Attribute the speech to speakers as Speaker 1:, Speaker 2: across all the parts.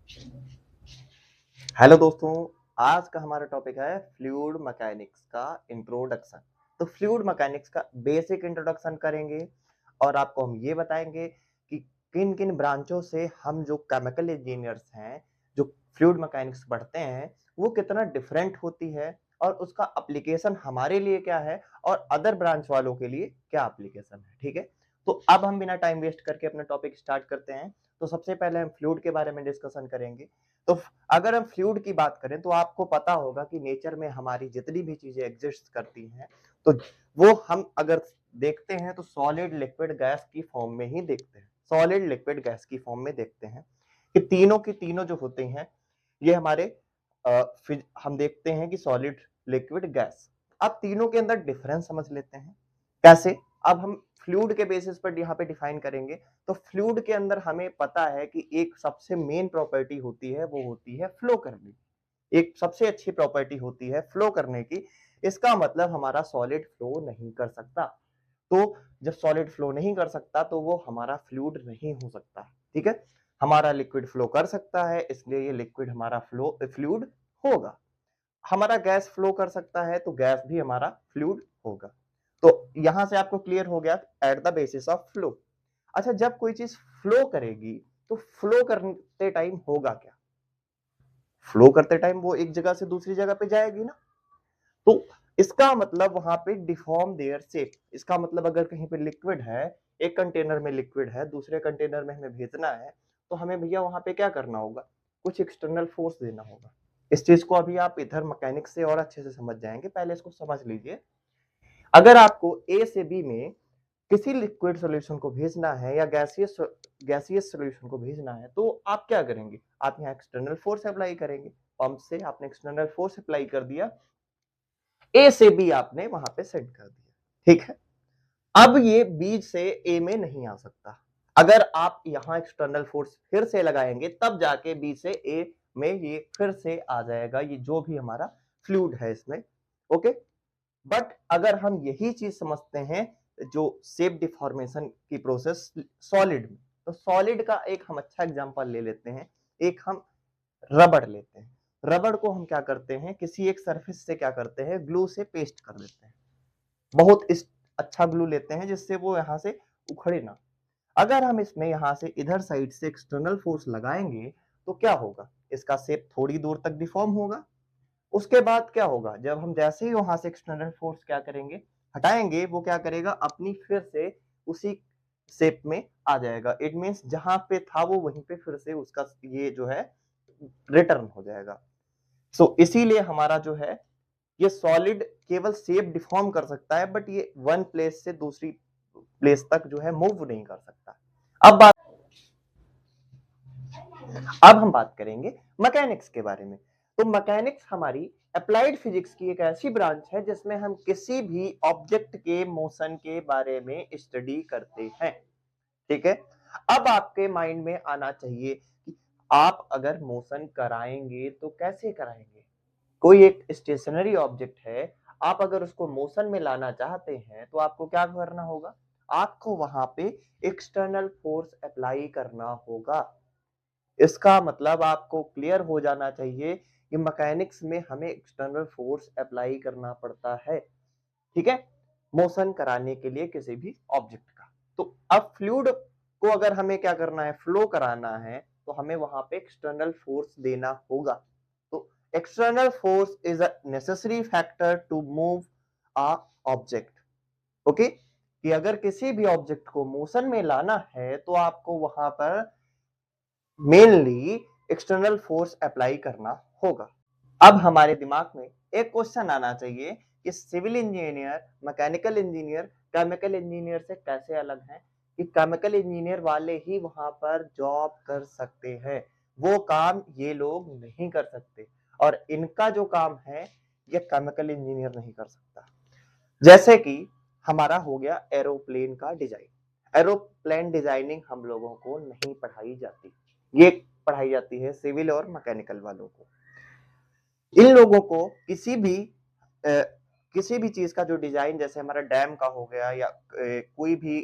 Speaker 1: Hello दोस्तों, आज का हमारा टॉपिक है फ्लूइड मैकेनिक्स का इंट्रोडक्शन। तो फ्लूइड मैकेनिक्स का बेसिक इंट्रोडक्शन करेंगे और आपको हम ये बताएंगे कि किन-किन ब्रांचों से हम जो केमिकल इंजीनियर्स हैं, जो फ्लूइड मैकेनिक्स पढ़ते हैं, वो कितना डिफरेंट होती है और उसका एप्लीकेशन हमारे लिए क्या है और अदर ब्रांच वालों के लिए क्या एप्लीकेशन है, ठीक है? तो अब हम बिना टाइम वेस्ट करके अपना टॉपिक स्टार्ट करते हैं। तो सबसे पहले हम फ्लूइड के बारे में डिस्कशन करेंगे। तो अगर हम फ्लूइड की बात करें तो आपको पता होगा कि नेचर में हमारी जितनी भी चीजें एग्जिस्ट करती हैं तो वो हम अगर देखते हैं तो सॉलिड लिक्विड गैस की फॉर्म में ही देखते हैं। सॉलिड लिक्विड गैस की फॉर्म में देखते हैं कि तीनों की तीनों जो होते हैं ये हमारे फिर हम देखते हैं कि सॉलिड लिक्विड गैस। अब तीनों के अंदर डिफरेंस समझ लेते हैं। कैसे? अब हम फ्लूइड के बेसिस पर यहाँ पे डिफाइन करेंगे। तो फ्लूइड के अंदर हमें पता है कि एक सबसे मेन प्रॉपर्टी होती है, वो होती है फ्लो करने की। एक सबसे अच्छी प्रॉपर्टी होती है फ्लो करने की। इसका मतलब हमारा सॉलिड फ्लो नहीं कर सकता। तो जब सॉलिड फ्लो नहीं कर सकता तो वो हमारा फ्लूइड नहीं हो सकता। ठीक है? हमारा लिक्विड फ्लो कर सकता है, इसलिए ये लिक्विड हमारा फ्लूइड होगा। हमारा गैस फ्लो कर सकता है तो गैस भी हमारा फ्लूइड होगा। तो यहां से आपको क्लियर हो गया at the basis of flow. अच्छा, जब कोई चीज फ्लो करेगी तो फ्लो करते टाइम होगा क्या? फ्लो करते टाइम वो एक जगह से दूसरी जगह पे जाएगी ना। तो इसका मतलब वहां पे डिफॉर्म देयर शेप। इसका मतलब अगर कहीं पे लिक्विड है, एक कंटेनर में लिक्विड है, दूसरे कंटेनर में हमें भेजना है, तो हमें भैया वहां पे क्या करना होगा? कुछ एक्सटर्नल फोर्स देना होगा। इस चीज को अभी आप इधर मैकेनिक्स से और अच्छे से समझ जाएंगे, पहले इसको समझ लीजिए। अगर आपको ए से बी में किसी लिक्विड सॉल्यूशन को भेजना है या गैसियस गैसियस सॉल्यूशन को भेजना है तो आप क्या करेंगे? आप यहाँ एक्सटर्नल फोर्स अप्लाई करेंगे। पंप से आपने एक्सटर्नल फोर्स अप्लाई कर दिया, ए से बी आपने वहां पे सेंड कर दिया। ठीक है? अब ये बी से ए में नहीं आ सकता। अगर आप यहां एक्सटर्नल फोर्स फिर से लगाएंगे तब जाके बी से ए में ये फिर से आ जाएगा, ये जो भी हमारा फ्लूइड है इसमें। ओके? बट अगर हम यही चीज समझते हैं जो शेप डिफॉर्मेशन की प्रोसेस सॉलिड में, तो सॉलिड का एक हम अच्छा एग्जांपल ले लेते हैं। एक हम रबड़ लेते हैं। रबड़ को हम क्या करते हैं, किसी एक सरफेस से क्या करते हैं, ग्लू से पेस्ट कर देते हैं। बहुत इस अच्छा ग्लू लेते हैं जिससे वो यहां से उखड़े ना। अगर हम इसमें यहां से इधर साइड से एक्सटर्नल फोर्स लगाएंगे तो क्या होगा? इसका शेप थोड़ी दूर तक डिफॉर्म होगा। उसके बाद क्या होगा? जब हम जैसे ही वहां से एक्सटर्नल फोर्स क्या करेंगे, हटाएंगे, वो क्या करेगा? अपनी फिर से उसी शेप में आ जाएगा। इट मींस जहां पे था वो वहीं पे फिर से उसका ये जो है रिटर्न हो जाएगा। सो इसीलिए हमारा जो है ये सॉलिड केवल शेप डिफॉर्म कर सकता है, बट ये वन प्लेस से दूसरी प्लेस तक जो है मूव नहीं कर सकता। अब बात अब हम बात करेंगे मैकेनिक्स के बारे में। तो मैकेनिक्स हमारी अप्लाइड फिजिक्स की एक ऐसी ब्रांच है जिसमें हम किसी भी ऑब्जेक्ट के मोशन के बारे में स्टडी करते हैं। ठीक है? अब आपके माइंड में आना चाहिए कि आप अगर मोशन कराएंगे तो कैसे कराएंगे? कोई एक स्टेशनरी ऑब्जेक्ट है, आप अगर उसको मोशन में लाना चाहते हैं तो आपको क्या करना होगा? आपको वहां पे एक्सटर्नल फोर्स अप्लाई करना होगा। इसका मतलब आपको क्लियर हो जाना चाहिए कि मैकेनिक्स में हमें एक्सटर्नल फोर्स अप्लाई करना पड़ता है। ठीक है? मोशन कराने के लिए किसी भी ऑब्जेक्ट का। तो अब फ्लूइड को अगर हमें क्या करना है, फ्लो कराना है, तो हमें वहां पे एक्सटर्नल फोर्स देना होगा। तो external force is a necessary factor to move a object. Okay? कि अगर किसी भी ऑब्जेक्ट को मोशन में लाना है तो आपको वहां पर मेनली एक्सटर्नल फोर्स अप्लाई करना होगा। अब हमारे दिमाग में एक क्वेश्चन आना चाहिए कि civil engineer, mechanical engineer, chemical engineer से कैसे अलग हैं? कि केमिकल इंजीनियर वाले ही वहां पर जॉब कर सकते हैं, वो काम ये लोग नहीं कर सकते, और इनका जो काम है ये केमिकल इंजीनियर नहीं कर सकता। जैसे कि हमारा हो गया एरोप्लेन का डिजाइन। एरोप्लेन डिजाइनिंग हम लोगों को नहीं पढ़ाई जाती, ये पढ़ाई जाती है सिविल और मैकेनिकल वालों को। इन लोगों को अ, किसी भी चीज का जो डिजाइन, जैसे हमारा डैम का हो गया या कोई भी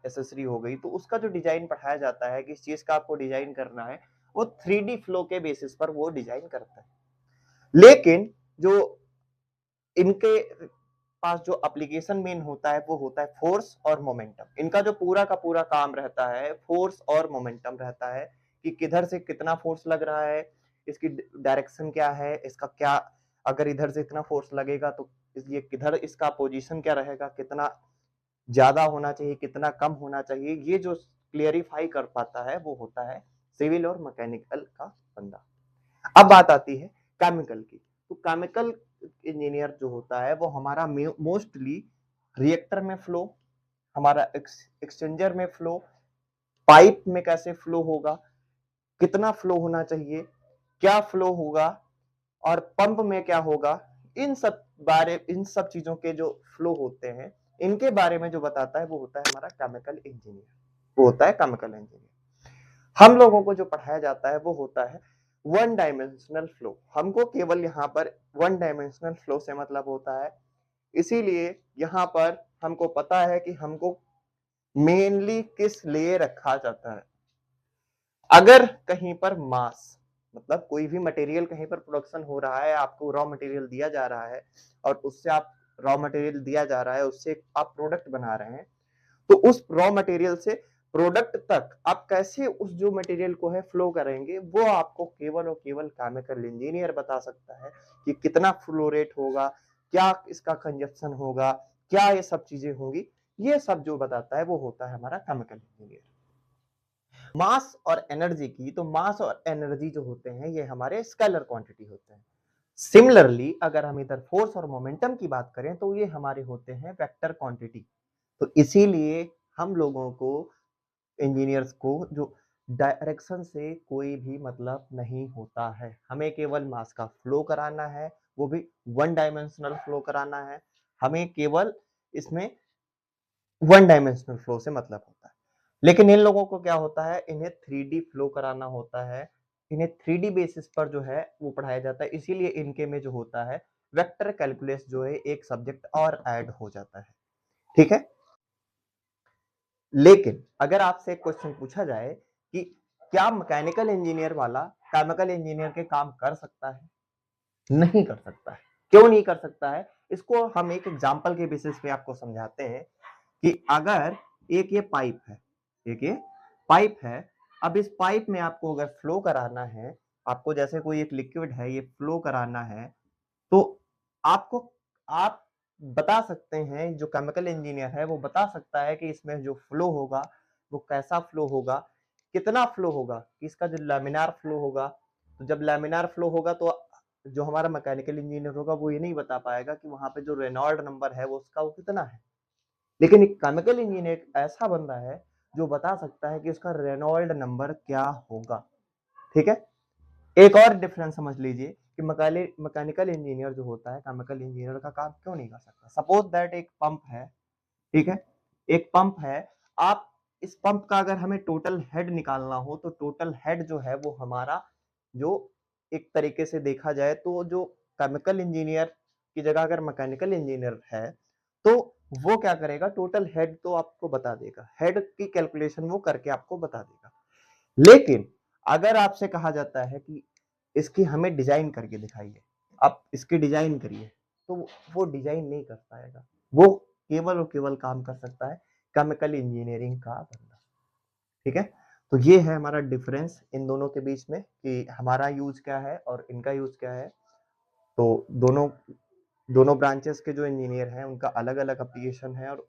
Speaker 1: एसेसरी हो गई, तो उसका जो डिजाइन पढ़ाया जाता है कि इस चीज का आपको डिजाइन करना है, वो 3D फ्लो के बेसिस पर वो डिजाइन करता है। लेकिन जो इनके पास जो एप्लीकेशन मेन होता है वो होता है फोर्स और मोमेंटम। इनका जो पूरा का पूरा काम रहता है फोर्स और मोमेंटम रहता है कि किधर से कितना फोर्स लग रहा है, इसकी डायरेक्शन क्या है, इसका क्या, अगर इधर से इतना फोर्स लगेगा तो ये किधर, इसका पोजीशन क्या रहेगा, कितना ज्यादा होना चाहिए, कितना कम होना चाहिए, ये जो क्लियरिफाई कर पाता है वो होता है सिविल और मैकेनिकल का बंदा। अब बात आती है केमिकल की। तो केमिकल इंजीनियर जो होता है वो हमारा मोस्टली रिएक्टर में फ्लो, हमारा एक्सचेंजर में फ्लो, पाइप में कैसे फ्लो होगा, कितना फ्लो होना चाहिए, क्या फ्लो होगा और पंप में क्या होगा, इन सब चीजों के जो फ्लो होते हैं इनके बारे में जो बताता है वो होता है हमारा केमिकल इंजीनियर, वो होता है केमिकल इंजीनियर। हम लोगों को जो पढ़ाया जाता है वो होता है वन डायमेंशनल फ्लो। हमको केवल यहाँ पर वन डायमेंशनल फ्लो से मतलब होता है, इसीलिए यहाँ पर हमको पता है कि हमको मेनली किस लिए रखा जाता है। अगर कहीं पर मास मतलब कोई भी मटेरियल कहीं पर प्रोडक्शन हो रहा है, आपको रॉ मटेरियल दिया जा रहा है और उससे आप रॉ मटेरियल दिया जा रहा है, उससे आप प्रोडक्ट बना रहे हैं, तो उस रॉ मटेरियल से प्रोडक्ट तक आप कैसे उस जो मटेरियल को है फ्लो करेंगे, वो आपको केवल और केवल केमिकल इंजीनियर बता सकता है कि कितना फ्लो रेट होगा, क्या इसका कंजप्शन होगा, क्या ये सब चीजें होंगी। ये सब जो बताता है वो होता है हमारा केमिकल इंजीनियर। मास और एनर्जी की, तो मास और एनर्जी जो होते हैं ये हमारे स्केलर क्वांटिटी होते हैं। सिमिलरली अगर हम इधर फोर्स और मोमेंटम की बात करें तो ये हमारे होते हैं वेक्टर क्वांटिटी। तो इसीलिए हम लोगों को, इंजीनियर्स को, जो डायरेक्शन से कोई भी मतलब नहीं होता है, हमें केवल मास का फ्लो कराना है, वो भी वन डायमेंशनल फ्लो कराना है, हमें केवल इसमें वन डायमेंशनल फ्लो से मतलब होता है। लेकिन इन लोगों को क्या होता है, इन्हें 3D फ्लो कराना होता है, इन्हें 3D बेसिस पर जो है वो पढ़ाया जाता है, इसीलिए इनके में जो होता है वेक्टर कैलकुलस जो है एक सब्जेक्ट और ऐड हो जाता है। ठीक है। लेकिन अगर आपसे एक क्वेश्चन पूछा जाए कि क्या मैकेनिकल इंजीनियर वाला केमिकल इंजीनियर के काम कर सकता है, नहीं कर सकता है। क्यों नहीं कर सकता है, इसको हम एक एग्जांपल के बेसिस पे आपको समझाते हैं कि अगर एक ये पाइप है, एक ये पाइप है, अब इस पाइप में आपको अगर फ्लो कराना है, आपको जैसे कोई एक लिक्विड है ये फ्लो कराना है, तो आपको, आप बता सकते हैं, जो केमिकल इंजीनियर है वो बता सकता है कि इसमें जो फ्लो होगा वो कैसा फ्लो होगा, कितना फ्लो होगा, कि इसका जो लैमिनार फ्लो होगा। तो जब लैमिनार फ्लो होगा तो जो हमारा मैकेनिकल इंजीनियर होगा वो ये नहीं बता पाएगा कि वहां पे जो रेनॉल्ड नंबर है वो उसका वो कितना है। लेकिन एक केमिकल इंजीनियर ऐसा बंदा है जो बता सकता है कि उसका रेनॉल्ड नंबर क्या होगा। ठीक है। एक और डिफरेंस समझ लीजिए कि मैकेनिकल इंजीनियर जो होता है केमिकल इंजीनियर का काम क्यों नहीं कर सकता। सपोज दैट एक पंप है, ठीक है, एक पंप है, आप इस पंप का अगर हमें टोटल हेड निकालना हो तो टोटल हेड जो है वो हमारा, जो एक तरीके से देखा जाए तो जो केमिकल इंजीनियर की जगह अगर मैकेनिकल इंजीनियर है तो वो क्या करेगा, टोटल हेड तो आपको बता देगा, हेड की कैलकुलेशन वो करके आपको बता देगा। लेकिन अगर आपसे कहा जाता है कि इसकी हमें डिजाइन करके दिखाइए, आप इसकी डिजाइन करिए, तो वो डिजाइन नहीं कर पाएगा, वो केवल और केवल काम कर सकता है केमिकल इंजीनियरिंग का बंदा। ठीक है। तो ये है हमारा डिफरेंस इन दोनों के बीच में कि हमारा यूज क्या है और इनका यूज क्या है। तो दोनों दोनों ब्रांचेस के जो इंजीनियर हैं उनका अलग अलग एप्लीकेशन है और